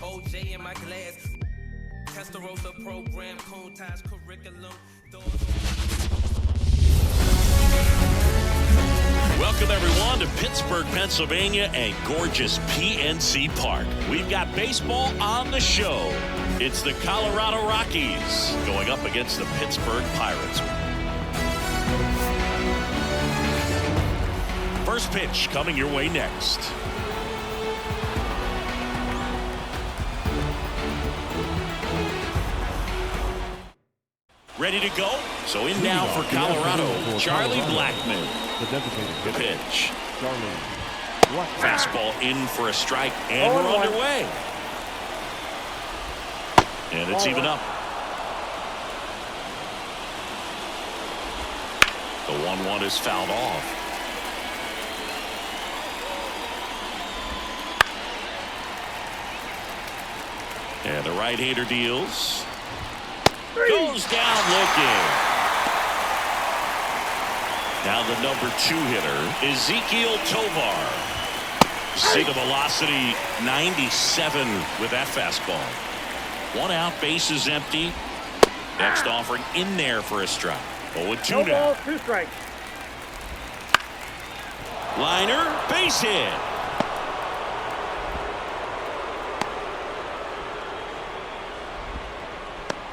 OJ in my glass. Testarossa program, cone ties curriculum. Welcome, everyone, to Pittsburgh, Pennsylvania and gorgeous PNC Park. We've got baseball on the show. It's the Colorado Rockies going up against the Pittsburgh Pirates. First pitch coming your way next. Ready to go? So in now for Colorado, Charlie Blackmon. The pitch. Fastball in for a strike, and we're underway. And it's even up. The 1-1 is fouled off. And the right-hander deals. Goes down looking. Now the number 2 hitter, Ezekiel Tovar. See the velocity, 97 with that fastball. 1 out, bases empty. Next offering in there for a strike. 0-2 now. 2 strikes. Liner, base hit.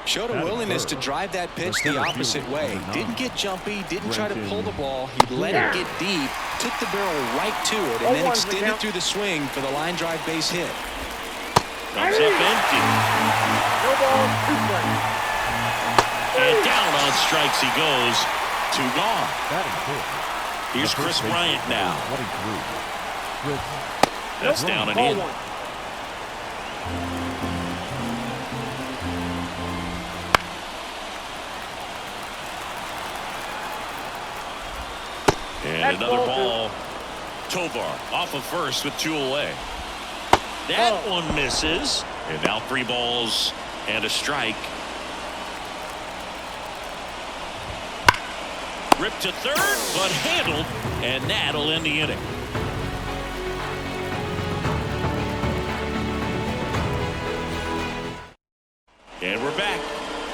Showed a willingness to drive that pitch the opposite way. Didn't get jumpy, didn't try to pull the ball. He let it get deep, took the barrel right to it, and then extended through the swing for the line drive base hit. Comes up empty. No ball, 2 strikes. And down on strikes he goes. 2 gone. Here's Chris Bryant now. That's down and in. And another ball. Tovar off of first with 2 away. That one misses. And now 3 balls and a strike. Ripped to third, but handled, and that'll end the inning. And we're back.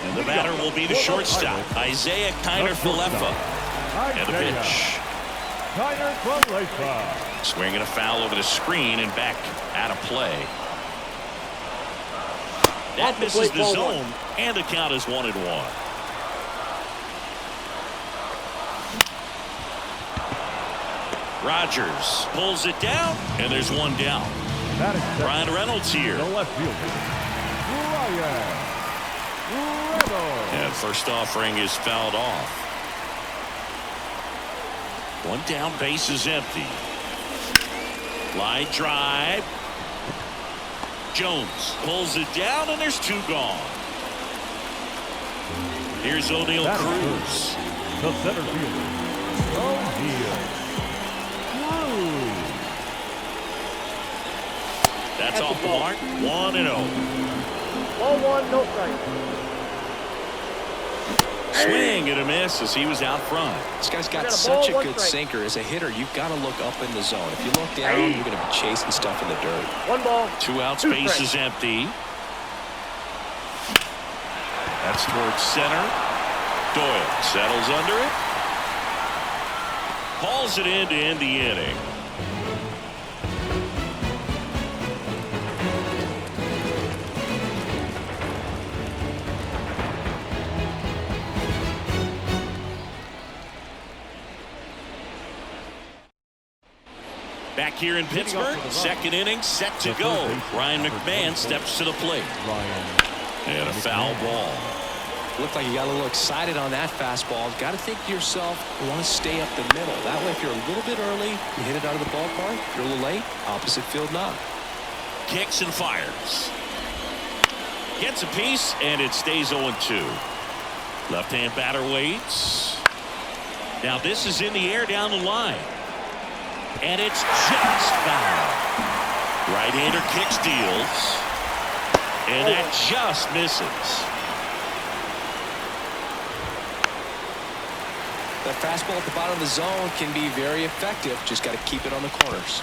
And the batter will be the shortstop, Isaiah Kiner-Falefa. And the pitch. Swinging a foul over the screen and back out of play. That misses the zone, and the count is 1-1. Rogers pulls it down, and there's 1 down. Brian Reynolds here. And first offering is fouled off. 1 down, base is empty. Line drive. Jones pulls it down, and there's 2 gone. Here's O'Neal Cruz. The center fielder, O'Neal Cruz. That's off the mark. 1-0. Ball 1, no strike. Swing and a miss as he was out front. This guy's got such a good sinker. As a hitter, you've got to look up in the zone. If you look down, you're going to be chasing stuff in the dirt. 1 ball. 2 outs, base is empty. That's towards center. Doyle settles under it. Hauls it in to end the inning. Back here in Pittsburgh, 2nd inning set to go. Ryan McMahon steps to the plate. And a foul ball. Looked like you got a little excited on that fastball. Got to think to yourself, you want to stay up the middle. That way, if you're a little bit early, you hit it out of the ballpark. If you're a little late, opposite field knock. Kicks and fires. Gets a piece, and it stays 0-2. Left-hand batter waits. Now this is in the air down the line. And it's just foul. Right-hander kicks, deals. And that just misses. That fastball at the bottom of the zone can be very effective. Just got to keep it on the corners.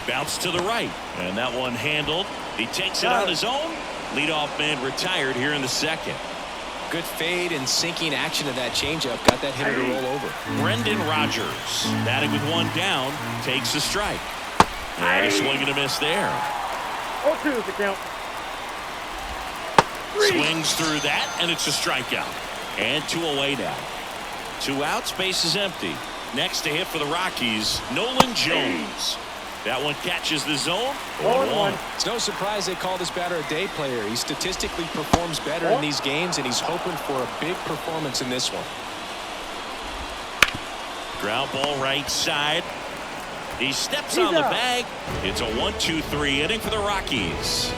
Bounce to the right, and that one handled. He takes it on his own. Leadoff man retired here in the second. Good fade and sinking action of that changeup. Got that hitter to roll over. Brendan Rodgers batting with one down, takes a strike. And a swing and a miss there. 0-2 is the count. Swings through that, and it's a strikeout. And 2 away now. 2 outs, base is empty. Next to hit for the Rockies, Nolan Jones. That one catches the zone. 1-1. It's no surprise they call this batter a day player. He statistically performs better in these games, and he's hoping for a big performance in this one. Ground ball right side. He steps on the bag. It's a 1-2-3 inning for the Rockies.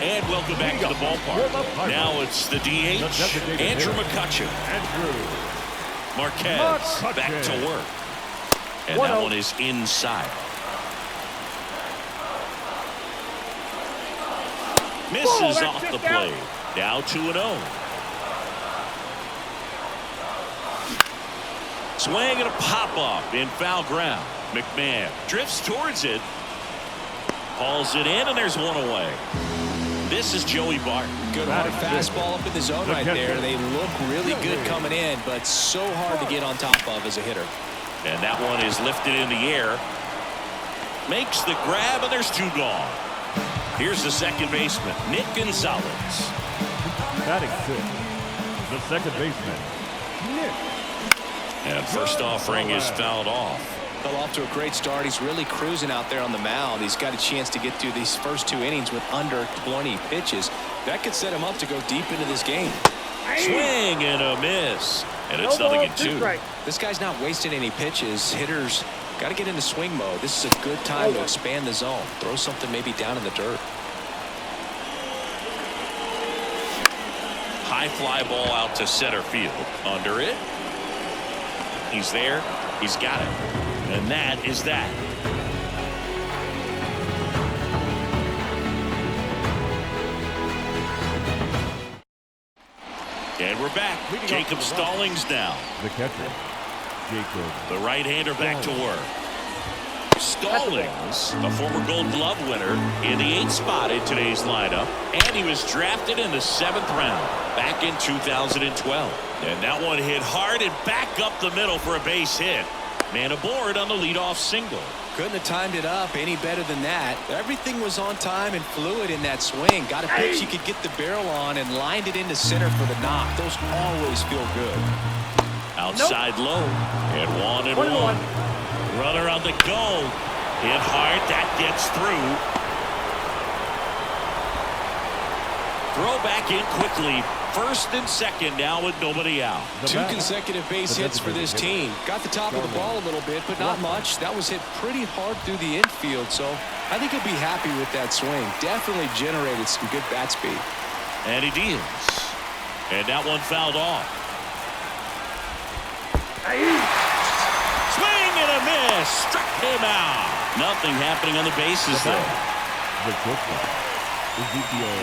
And welcome back to the ballpark. Now it's the DH, Andrew McCutcheon. Marquez back to work. And that one is inside. Misses off the plate. Now 2-0. Swing and a pop-up in foul ground. McMahon drifts towards it. Hauls it in, and there's one away. This is Joey Barton. Good hard fastball up in the zone right there. They look really good coming in, but so hard to get on top of as a hitter. And that one is lifted in the air. Makes the grab, and there's 2 gone. Here's the second baseman, Nick Gonzalez. Batting 6, the second baseman, Nick. And first offering is fouled off. Fell off to a great start. He's really cruising out there on the mound. He's got a chance to get through these first 2 innings with under 20 pitches. That could set him up to go deep into this game. Swing and a miss. And it's 0-2. This guy's not wasting any pitches. Hitters got to get into swing mode. This is a good time to expand the zone. Throw something maybe down in the dirt. High fly ball out to center field. Under it. He's there. He's got it. And that is that. And we're back. Jacob Stallings now. The catcher, Jacob. The right-hander back to work. Stallings, a former Gold Glove winner, in the 8th spot in today's lineup, and he was drafted in the 7th round back in 2012. And that one hit hard and back up the middle for a base hit. Man aboard on the leadoff single. Couldn't have timed it up any better than that. Everything was on time and fluid in that swing. Got a pitch he could get the barrel on and lined it into center for the knock. Those always feel good. Outside low. And 1-1. Runner on the go. Hit hard. That gets through. Throw back in quickly. First and second now with nobody out. 2 consecutive base hits for this team. Got the top of the ball a little bit, but not much. That was hit pretty hard through the infield, so I think he'll be happy with that swing. Definitely generated some good bat speed. And he deals. And that one fouled off. Swing and a miss. Struck him out. Nothing happening on the bases there.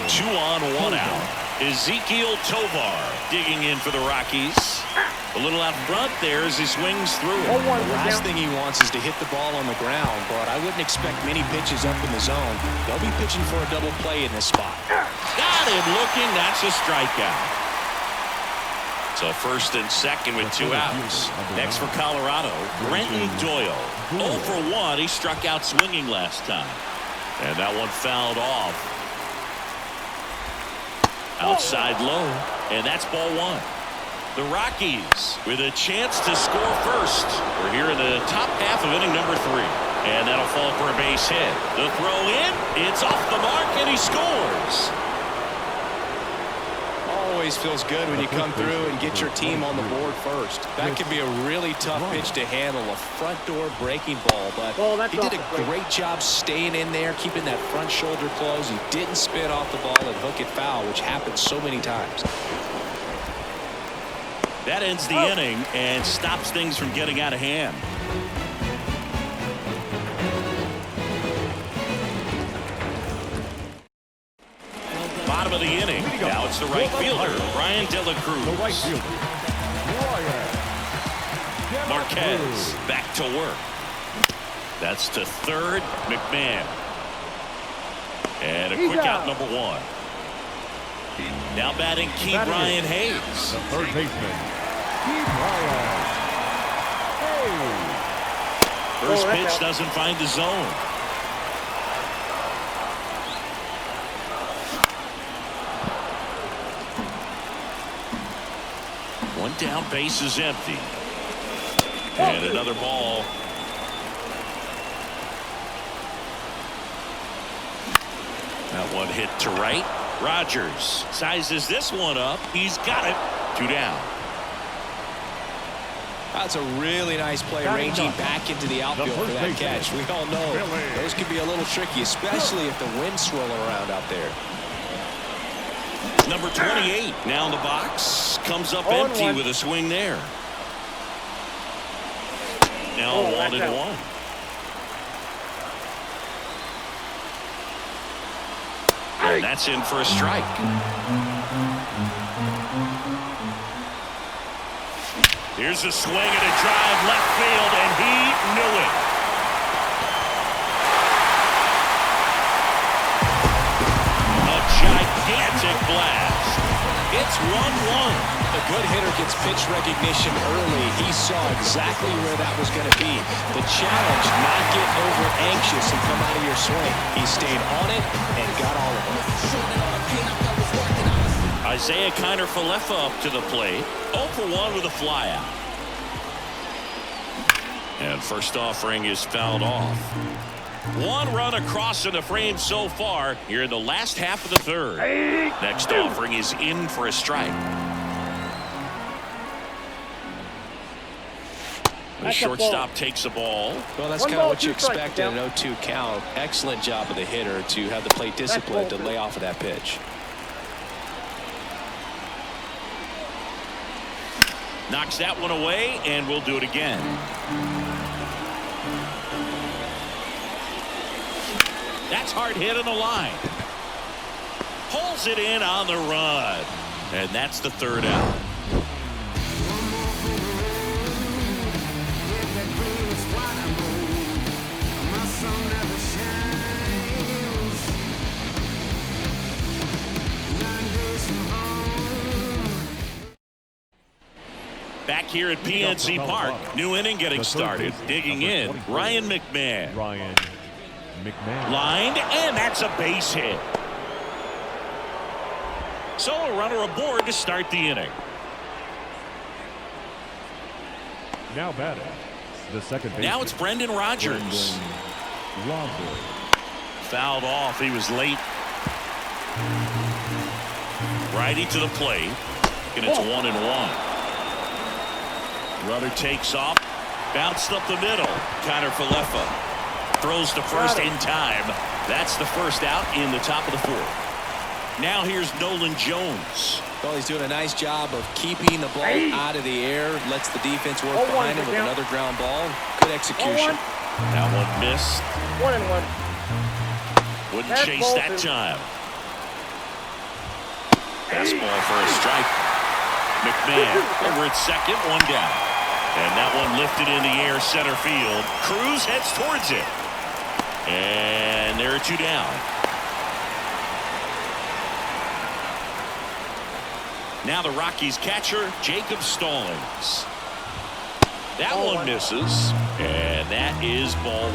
2 on, 1 out. Ezekiel Tovar digging in for the Rockies. A little out front there as he swings through. The last thing he wants is to hit the ball on the ground, but I wouldn't expect many pitches up in the zone. They'll be pitching for a double play in this spot. Got him looking. That's a strikeout. So first and second with 2 outs. Next for Colorado, Brenton Doyle. 0 for 1. He struck out swinging last time. And that one fouled off. Outside low, and that's ball 1. The Rockies with a chance to score first. We're here in the top half of inning number 3. And that'll fall for a base hit. The throw in, it's off the mark, and he scores. Always feels good when you come through and get your team on the board first. That can be a really tough pitch to handle, a front door breaking ball, but he did a great job staying in there, keeping that front shoulder closed. He didn't spin off the ball and hook it foul, which happens so many times. That ends the inning and stops things from getting out of hand. Bottom of the inning, Now it's the right fielder, Ryan De La Cruz. The right fielder, Ryan Marquez back to work. That's to third, McMahon. And a quick out, number 1. Now batting Key Ryan Hayes. The third baseman, Keith Ryan Hayes. First pitch doesn't find the zone. One down, base is empty. And another ball. That one hit to right. Rogers sizes this one up. He's got it. 2 down. That's a really nice play, ranging back into the outfield for that catch. We all know those can be a little tricky, especially if the wind's swirling around out there. Number 28 now in the box. Comes up empty with a swing there. Now 1-1. And that's in for a strike. Here's a swing and a drive left field, and he knew it. A gigantic blast. It's 1-1. A good hitter gets pitch recognition early. He saw exactly where that was going to be. The challenge, not get over anxious and come out of your swing. He stayed on it and got all of it. Isaiah Kiner-Falefa up to the plate. 0 for 1 with a flyout. And first offering is fouled off. 1 run across in the frame so far here in the last half of the third. Next offering is in for a strike. The shortstop takes the ball. Well, that's kind of what you expect in an 0-2 count. Excellent job of the hitter to have the plate discipline to lay off of that pitch. Knocks that one away, and we'll do it again. That's hard hit on the line. Pulls it in on the run. And that's the third out. Back here at PNC Park, new inning getting started. Digging in, Ryan McMahon. Ryan McMahon. Lined, and that's a base hit. So a runner aboard to start the inning. Now batting, the second baseman. Now it's Brendan Rodgers. Fouled off. He was late. Righty to the plate. And it's 1-1. Runner takes off. Bounced up the middle. Kiner-Falefa throws to first in time. That's the first out in the top of the fourth. Now here's Nolan Jones. Well, he's doing a nice job of keeping the ball out of the air. Lets the defense work behind him with another ground ball. Good execution. That one missed. 1-1. Wouldn't chase that time. Fastball for a strike. McMahon over at second, 1 down. And that one lifted in the air, center field. Cruz heads towards it. And there are 2 down. Now the Rockies catcher, Jacob Stallings. That one misses. And that is ball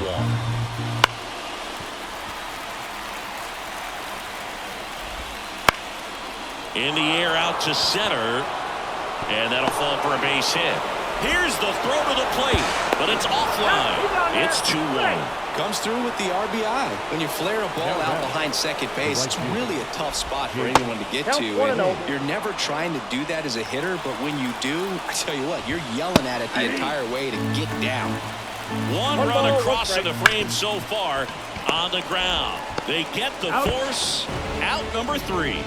1. In the air out to center. And that'll fall for a base hit. Here's the throw to the plate, but it's offline. It's 2-1. Comes through with the RBI. When you flare a ball out behind second base, it's really a tough spot for anyone to get to. And you're never trying to do that as a hitter, but when you do, I tell you what, you're yelling at it the entire way to get down. One run across to the frame so far on the ground. They get the force out, number 3.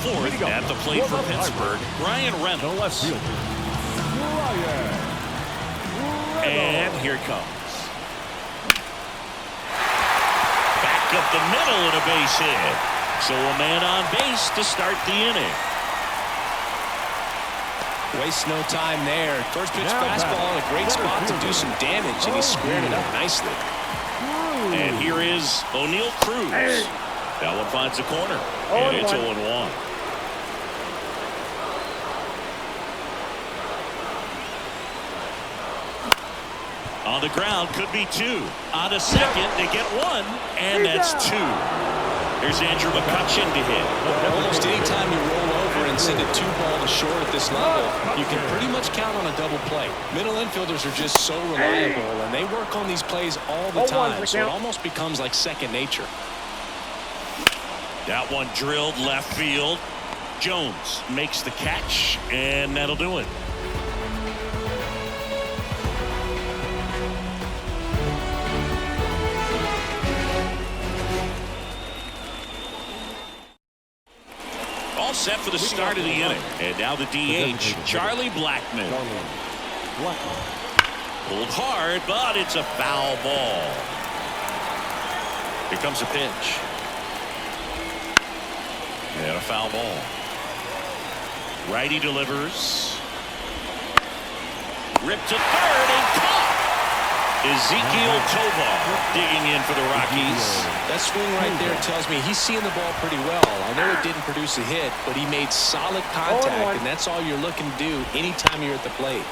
fourth at the plate for Pittsburgh, Brian Reynolds. The left fielder, Brian And here it comes. Back up the middle and a base hit. So a man on base to start the inning. Waste no time there. First pitch fastball in a great spot to do some damage, and he squared it up nicely. And here is O'Neal Cruz. That one finds the corner, and it's 0-1. On the ground, could be two. On a second, they get one, and that's two. Here's Andrew McCutcheon to hit. Almost any time you roll over and send a 2-ball to short at this level, you can pretty much count on a double play. Middle infielders are just so reliable, and they work on these plays all the time, so it almost becomes like second nature. That one drilled left field. Jones makes the catch, and that'll do it. All set for the start of the inning. And now the DH, Charlie Blackmon. Pulled hard, but it's a foul ball. Here comes a pitch. And a foul ball. Righty delivers. Ripped to third and caught. Ezekiel Tovar digging in for the Rockies. That swing right there tells me he's seeing the ball pretty well. I know it didn't produce a hit, but he made solid contact, and that's all you're looking to do anytime you're at the plate.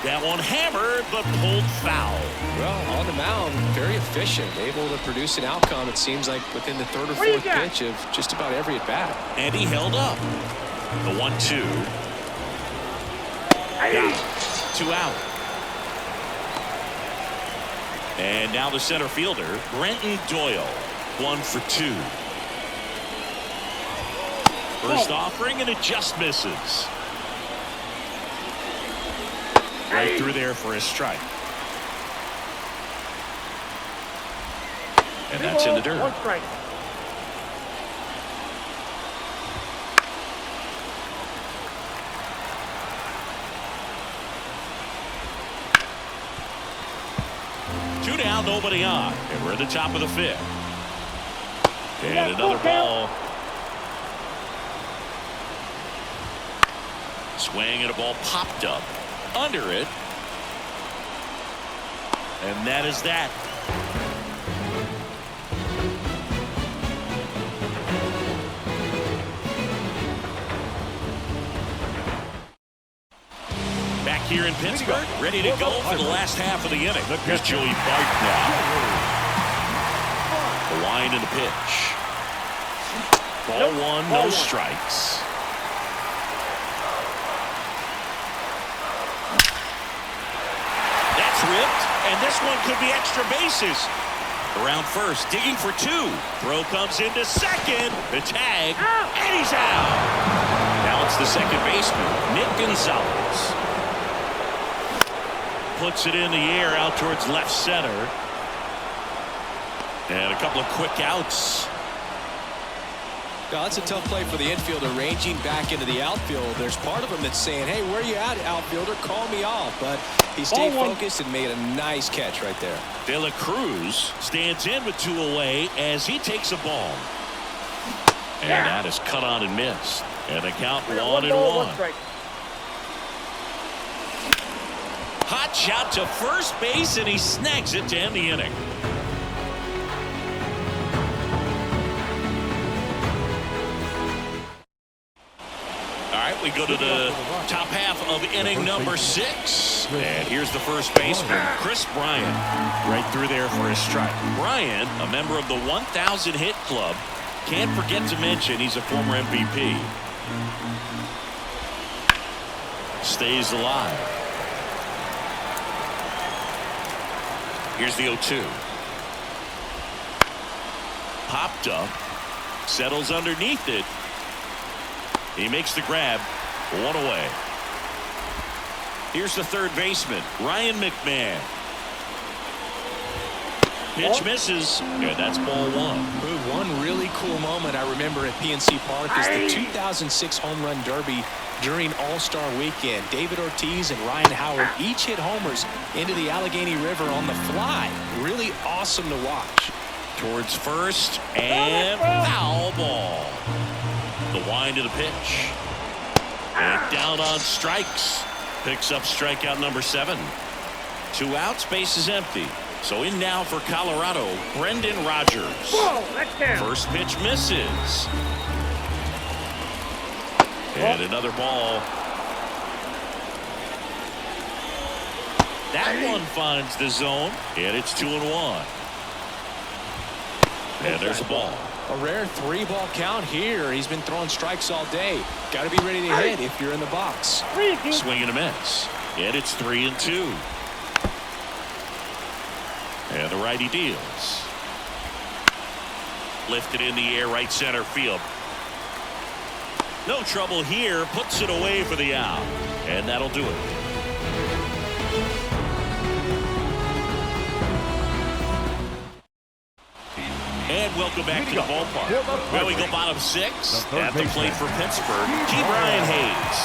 That one hammered, but pulled foul. Well, on the mound, very efficient, able to produce an outcome, it seems like, within the third or fourth pitch of just about every at-bat. And he held up. The 1-2. Got it. 2 out. And now the center fielder, Brenton Doyle, 1 for 2. First offering, and it just misses. Right through there for a strike. And that's in the dirt. 1 strike. Two down, nobody on. And we're at the top of the 5th. And another ball. Swing and a ball popped up under it. And that is that. Back here in Pittsburgh, ready to go for the last half of the inning. Here's Joey Bart now. The line and the pitch. Ball 1, no strikes. That's ripped, and this one could be extra bases. Around first, digging for 2. Throw comes into second. The tag, and he's out. Now it's the second baseman, Nick Gonzalez. Puts it in the air out towards left center. And a couple of quick outs. Now, that's a tough play for the infielder, ranging back into the outfield. There's part of him that's saying, hey, where are you at, outfielder? Call me off. But he stayed focused and made a nice catch right there. De La Cruz stands in with 2 away as he takes a ball. And that is cut on and missed. And the count 1-1. Hot shot to first base, and he snags it to end the inning. All right, we go to the top half of inning number 6. And here's the first baseman, Chris Bryant, right through there for a strike. Bryant, a member of the 1,000 hit club. Can't forget to mention he's a former MVP. Stays alive. Here's the 0-2. Popped up. Settles underneath it. He makes the grab. 1 away. Here's the third baseman, Ryan McMahon. Pitch misses, and that's ball one. One really cool moment I remember at PNC Park is the 2006 Home Run Derby during All-Star Weekend. David Ortiz and Ryan Howard each hit homers into the Allegheny River on the fly. Really awesome to watch. Towards first, and foul ball. The wind of the pitch. And down on strikes. Picks up strikeout number 7. 2 outs, base is empty. So in now for Colorado, Brendan Rodgers. Whoa, that's down. First pitch misses. And another ball. That one finds the zone, and it's 2-1. And there's a ball. A rare 3-ball count here. He's been throwing strikes all day. Got to be ready to hit if you're in the box. Swing and a miss. And it's 3-2. And the righty deals. Lifted in the air, right center field. No trouble here. Puts it away for the out. And that'll do it. And welcome back to the ballpark. Where we go bottom 6 at the plate for Pittsburgh. Keep Ryan Hayes.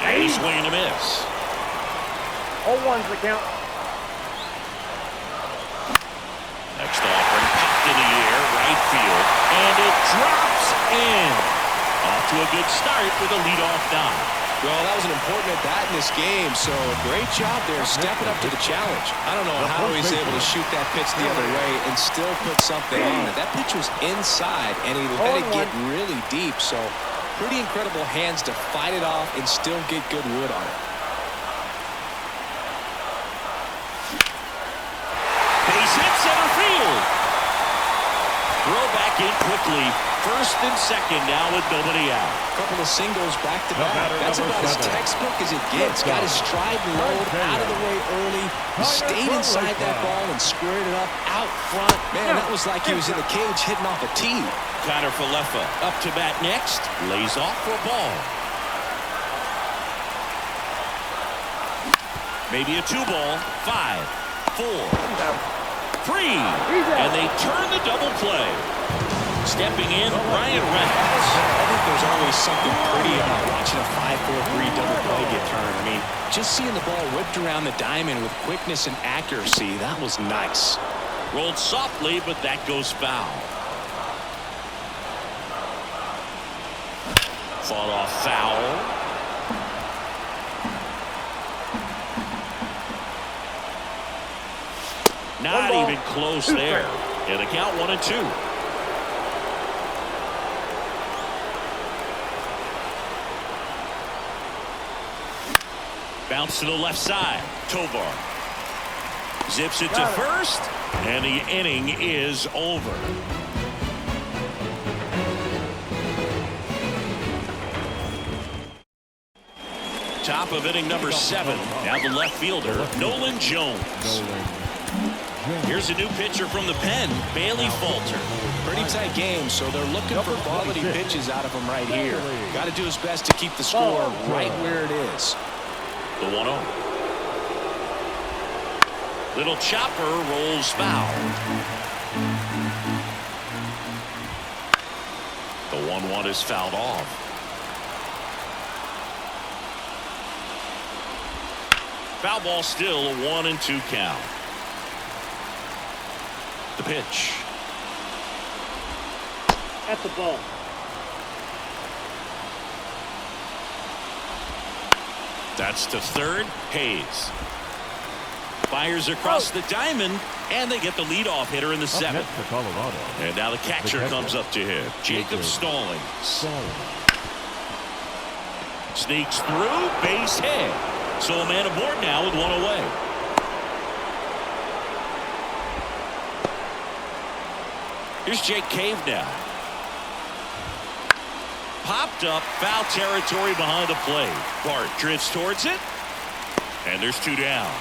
And he's swing and a miss. 0-1's the count. Next offering popped in the air, right field, and it drops in. Off to a good start with a leadoff dive. Well, that was an important at-bat in this game, so great job there stepping up to the challenge. I don't know how he was able to shoot that pitch the other way and still put something on it. That pitch was inside, and he let it get really deep, so pretty incredible hands to fight it off and still get good wood on it. Base hit center field. Throw back in quickly. First and second now with nobody out. Couple of singles back to back. That's about as textbook as it gets. Got his stride load out of the way early. He stayed inside that ball and squared it up out front. Man, that was like he was in the cage hitting off a tee. Connor Falefa up to bat next. Lays off for a ball. Maybe a 2-ball. 5, 4, 3. And they turn the double play. Stepping in, Ryan Reynolds. I think there's always something pretty about watching a 5-4-3 double play get turned. I mean, just seeing the ball whipped around the diamond with quickness and accuracy, that was nice. Rolled softly, but that goes foul. Fought off foul. Not even close there. And the count 1-2. Bounce to the left side. Tovar zips it to first, and the inning is over. Top of inning number 7. Now the left fielder, Nolan Jones. Here's a new pitcher from the pen, Bailey Falter. Pretty tight game, so they're looking for quality pitches out of him right here. Got to do his best to keep the score right where it is. The 1-0. Little chopper rolls foul. The 1-1 is fouled off. Foul ball still, a 1-2 count. The pitch. That's the ball. That's to third. Hayes fires across the diamond, and they get the leadoff hitter in the 7th. For Colorado. And now the catcher comes up to hit. Jacob Stallings. Sneaks through, base hit. So a man aboard now with 1 away. Here's Jake Cave now. Popped up, foul territory behind the plate. Bart drifts towards it, and there's 2 down.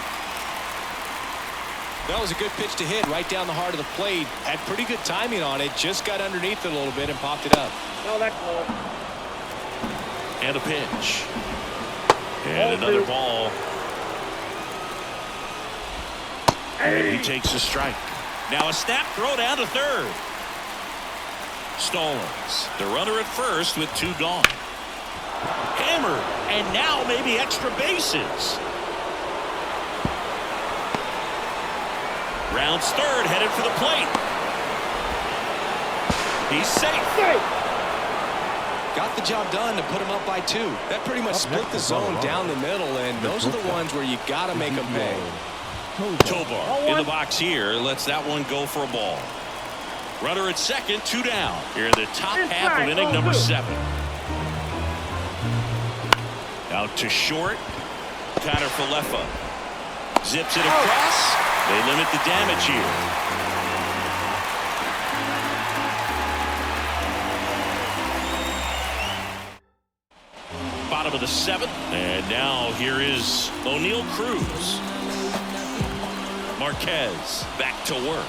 That was a good pitch to hit right down the heart of the plate. Had pretty good timing on it. Just got underneath it a little bit and popped it up. No, that's low. And a pitch. And another ball. And he takes a strike. Now a snap throw down to third. Stallings, the runner at first with 2 gone. Hammered, and now maybe extra bases. Rounds third, headed for the plate. He's safe. Got the job done to put him up by 2. That pretty much split the zone down the middle, and those are the ones where you got to make them pay. Tovar in the box here lets that one go for a ball. Runner at second, 2 down. Here in the top half of inning number 7. Out to short. Connor Falefa zips it across. They limit the damage here. Bottom of the 7th, and now here is O'Neal Cruz. Marquez back to work.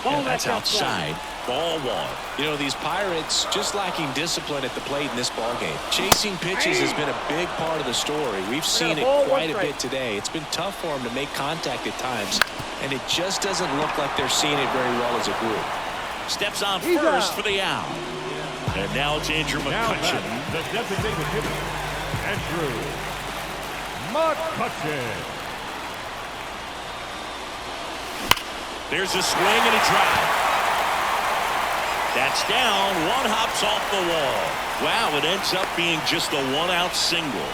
And that's outside. Ball 1. You know, these Pirates just lacking discipline at the plate in this ballgame. Chasing pitches has been a big part of the story. We've seen it quite a bit today. It's been tough for them to make contact at times, and it just doesn't look like they're seeing it very well as a group. Steps on first for the out. And now it's Andrew McCutchen. The designated hitter, Andrew McCutchen. There's a swing and a drive. That's down. One hops off the wall. Wow, it ends up being just a 1-out single.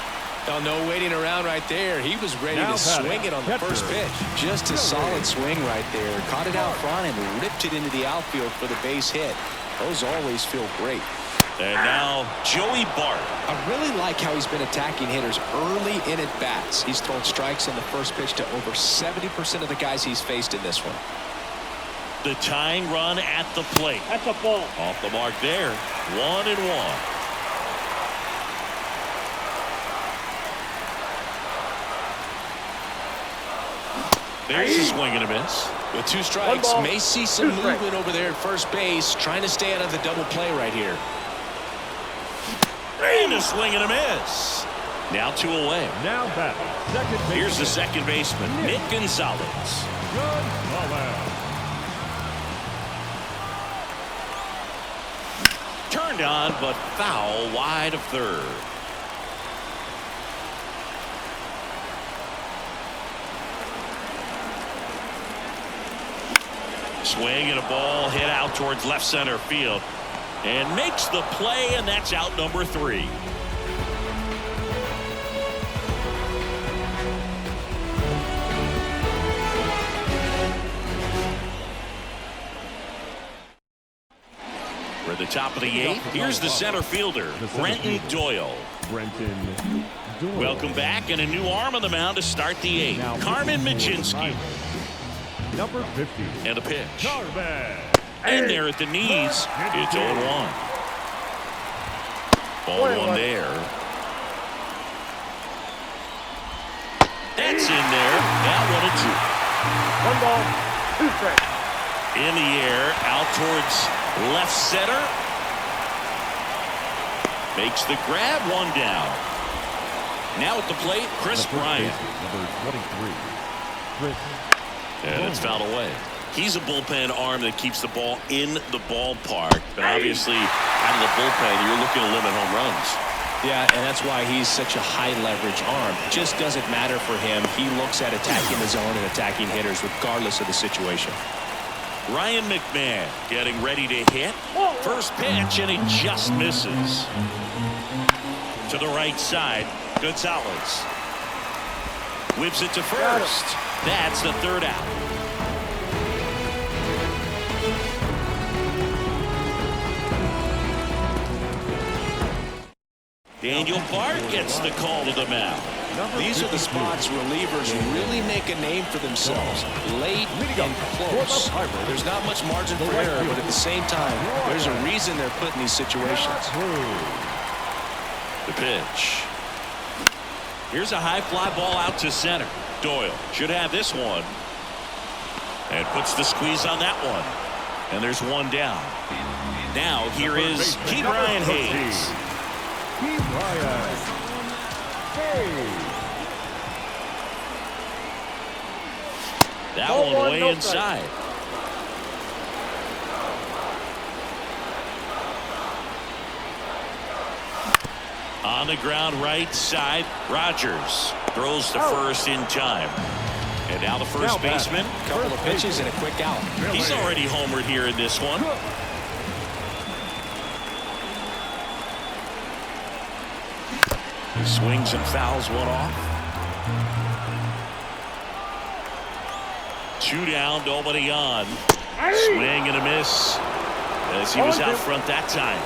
Oh, no waiting around right there. He was ready to swing it on the first pitch. Just a solid swing right there. Caught it out front and ripped it into the outfield for the base hit. Those always feel great. And now Joey Bart. I really like how he's been attacking hitters early in at bats. He's thrown strikes on the first pitch to over 70% of the guys he's faced in this one. The tying run at the plate. That's a ball. Off the mark there. 1-1. There's a swing and a miss. With 2 strikes, may see some movement over there at first base, trying to stay out of the double play right here. And a swing and a miss. Now 2 away. Now batting, second baseman. Here's the second baseman, Nick Gonzalez. Turned on, but foul wide of third. Swing and a ball hit out towards left center field. And makes the play, and that's out number 3. We're at the top of the 8th. Here's the center fielder, Brenton Doyle. Welcome back, and a new arm on the mound to start the 8th. Carmen Michinski. Number 50. And a pitch. And there at the knees, it's 0-1. Ball 1 there. That's in there. Now 1 ball, 2 strikes. 1-2. In the air, out towards left center. Makes the grab, 1 down. Now at the plate, Chris Bryant. Number 23. Chris. And it's fouled away. He's a bullpen arm that keeps the ball in the ballpark. But obviously, out of the bullpen, you're looking to limit home runs. Yeah, and that's why he's such a high-leverage arm. Just doesn't matter for him. He looks at attacking the zone and attacking hitters regardless of the situation. Ryan McMahon getting ready to hit. First pitch, and he just misses. To the right side, Gonzalez. Whips it to first. That's the 3rd out. Daniel Bart gets the call to the mound. These are the spots relievers really make a name for themselves. Late and close. There's not much margin for error, but at the same time, there's a reason they're put in these situations. The pitch. Here's a high fly ball out to center. Doyle should have this one. And puts the squeeze on that one. And there's 1 down. Now here is Ke'Bryan Hayes. That No one one, way no inside. On the ground right side, Rogers throws to first in time. And now the first baseman. Couple of pitches and a quick out. He's already homered here in this one. He swings and fouls one off. 2 down, nobody on. Swing and a miss as he was out front that time.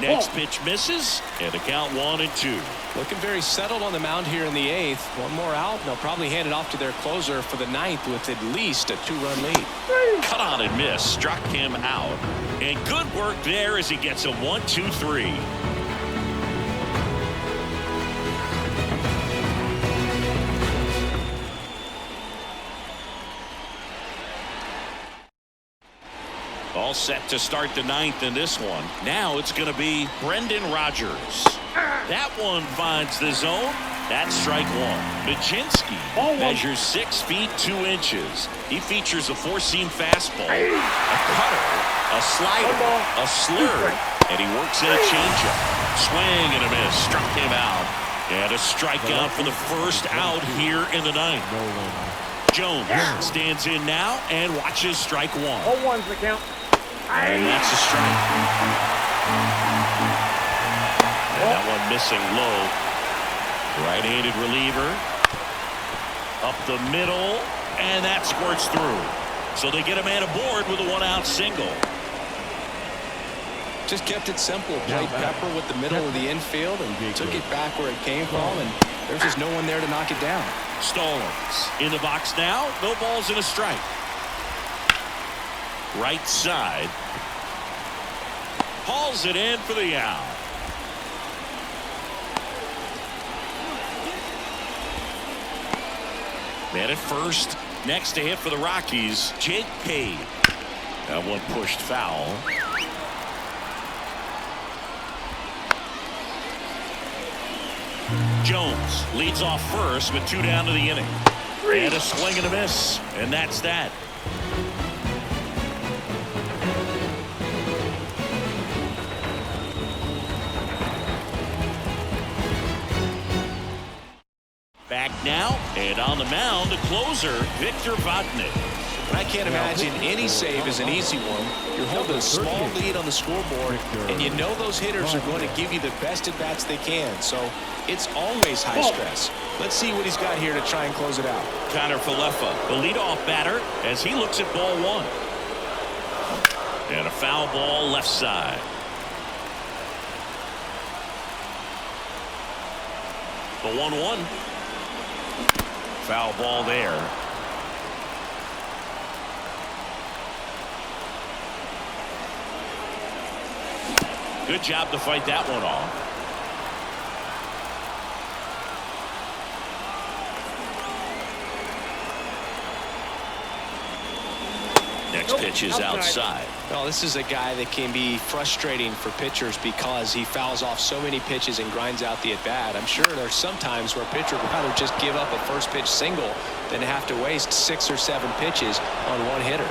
Next pitch misses, and the count 1-2. Looking very settled on the mound here in the 8th. One more out, and they'll probably hand it off to their closer for the 9th with at least a 2-run lead. Cut on and miss, struck him out. And good work there as he gets a 1-2-3. All set to start the 9th in this one. Now it's going to be Brendan Rodgers. That one finds the zone. That's strike one. Majinski measures 6 feet 2 inches. He features a 4-seam fastball, a cutter, a slider, a slurve, and he works in a changeup. Swing and a miss. Struck him out. And a strikeout for the first out here in the 9th. Jones stands in now and watches strike one. 0-1's the count. And that's a strike. And that one missing low. Right-handed reliever. Up the middle. And that squirts through. So they get a man aboard with a 1-out single. Just kept it simple. Played pepper with the middle of the infield and took it back where it came from. And there's just no one there to knock it down. Stallings in the box now. No balls and a strike. Right side. Hauls it in for the out. Man at first. Next to hit for the Rockies, Jake Cade. That one pushed foul. Jones leads off first with 2 down to the inning. And a swing and a miss. And that's that. Back now, and on the mound, the closer, Victor Vodnik. I can't imagine any save is an easy one. You're holding a small lead on the scoreboard, and you know those hitters are going to give you the best at-bats they can. So it's always high stress. Let's see what he's got here to try and close it out. Connor Falefa, the leadoff batter, as he looks at ball one. And a foul ball left side. The 1-1. Foul ball there. Good job to fight that one off. Next pitch is outside. Well, this is a guy that can be frustrating for pitchers because he fouls off so many pitches and grinds out the at-bat. I'm sure there's some times where a pitcher would rather just give up a first pitch single than have to waste 6 or 7 pitches on one hitter.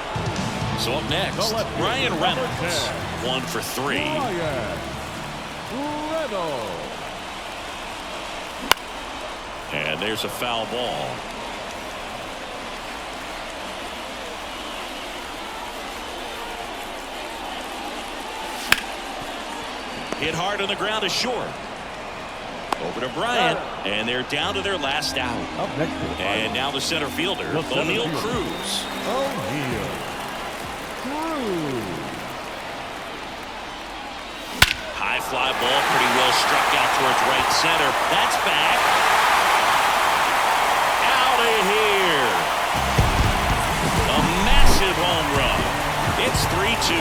So up next, Ryan Reynolds, 1 for 3. And there's a foul ball. Hit hard on the ground is short. Over to Bryant, and they're down to their last out. And now the center fielder, O'Neal Cruz. High fly ball, pretty well struck out towards right center. That's back. Out of here. A massive home run. It's 3-2.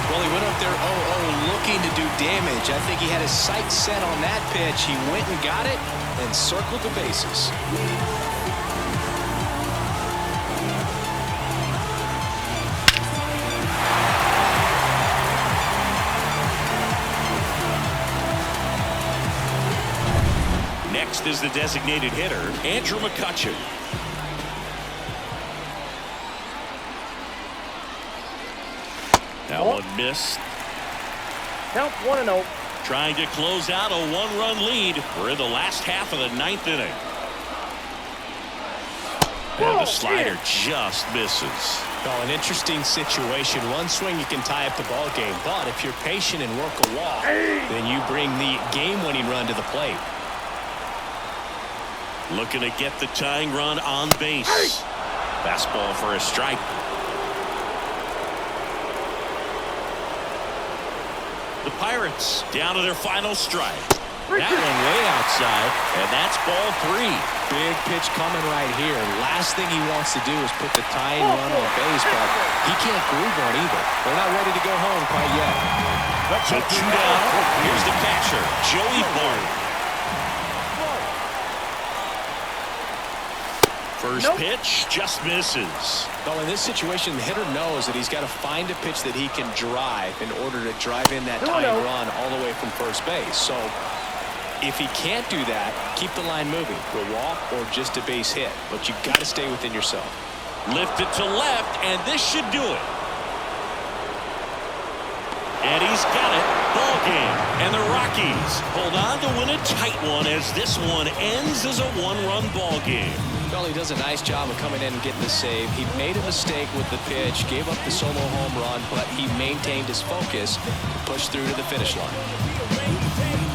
Well, he went up there 0-0 looking to do damage. I think he had his sights set on that pitch. He went and got it and circled the bases. Next is the designated hitter, Andrew McCutchen. That one missed. Count 1-0. Trying to close out a one-run lead. We're in the last half of the 9th inning. And the slider just misses. Well, an interesting situation. One swing you can tie up the ball game, but if you're patient and work a walk, then you bring the game-winning run to the plate. Looking to get the tying run on base. Fastball for a strike. The Pirates down to their final strike. That one way outside, and that's ball 3. Big pitch coming right here. Last thing he wants to do is put the tying run on base, but he can't groove on either. They're not ready to go home quite yet. So 2 down. Here's the catcher, Joey Bart. First pitch just misses. Well, in this situation, the hitter knows that he's got to find a pitch that he can drive in order to drive in that tying run all the way from first base. So if he can't do that, keep the line moving. A walk or just a base hit. But you've got to stay within yourself. Lifted to left, and this should do it. And he's got it. Ball game. And the Rockies hold on to win a tight one as this one ends as a one-run ball game. Well, he does a nice job of coming in and getting the save. He made a mistake with the pitch, gave up the solo home run, but he maintained his focus to push through to the finish line.